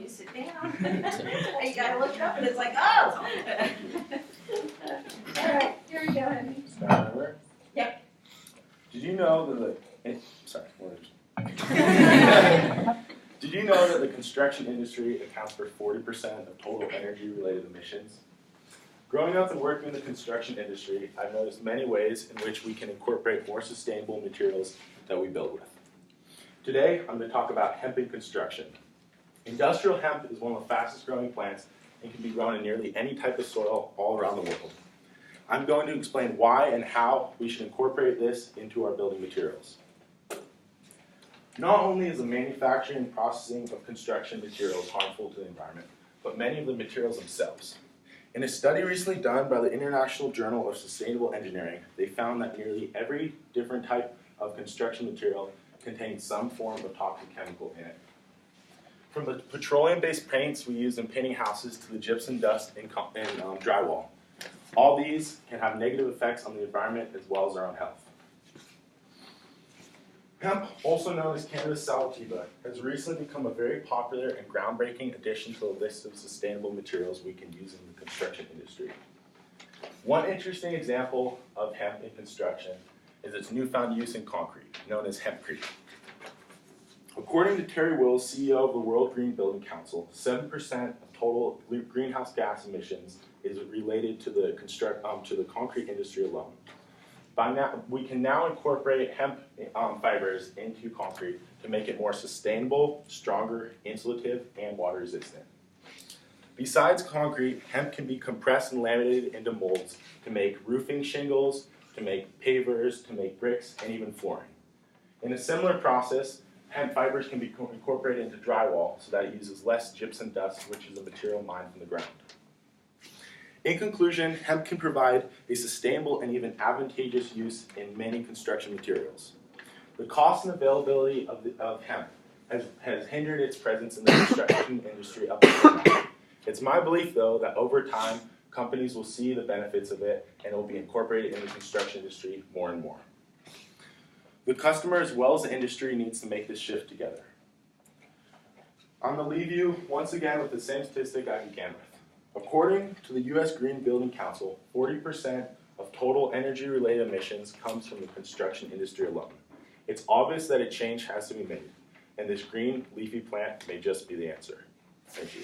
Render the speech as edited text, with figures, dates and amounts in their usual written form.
you sit down. You gotta look up and it's like, oh! All right, here we go, honey. Start over? Yep. Did you know that Did you know that the construction industry accounts for 40% of total energy-related emissions? Growing up and working in the construction industry, I've noticed many ways in which we can incorporate more sustainable materials that we build with. Today, I'm going to talk about hemp in construction. Industrial hemp is one of the fastest growing plants and can be grown in nearly any type of soil all around the world. I'm going to explain why and how we should incorporate this into our building materials. Not only is the manufacturing and processing of construction materials harmful to the environment, but many of the materials themselves. In a study recently done by the International Journal of Sustainable Engineering, they found that nearly every different type of construction material contains some form of toxic chemical in it. From the petroleum-based paints we use in painting houses to the gypsum dust in drywall. All these can have negative effects on the environment as well as our own health. Hemp, also known as Cannabis sativa, has recently become a very popular and groundbreaking addition to the list of sustainable materials we can use in the construction industry. One interesting example of hemp in construction is its newfound use in concrete, known as hempcrete. According to Terry Wills, CEO of the World Green Building Council, 7% of total greenhouse gas emissions is related to the concrete industry alone. By now, we can now incorporate hemp fibers into concrete to make it more sustainable, stronger, insulative, and water resistant. Besides concrete, hemp can be compressed and laminated into molds to make roofing shingles, to make pavers, to make bricks, and even flooring. In a similar process, hemp fibers can be incorporated into drywall so that it uses less gypsum dust, which is a material mined from the ground. In conclusion, hemp can provide a sustainable and even advantageous use in many construction materials. The cost and availability of hemp has hindered its presence in the construction industry up until now. It's my belief, though, that over time, companies will see the benefits of it and it will be incorporated in the construction industry more and more. The customer as well as the industry needs to make this shift together. I'm going to leave you once again with the same statistic I began with. According to the U.S. Green Building Council, 40% of total energy-related emissions comes from the construction industry alone. It's obvious that a change has to be made, and this green leafy plant may just be the answer. Thank you.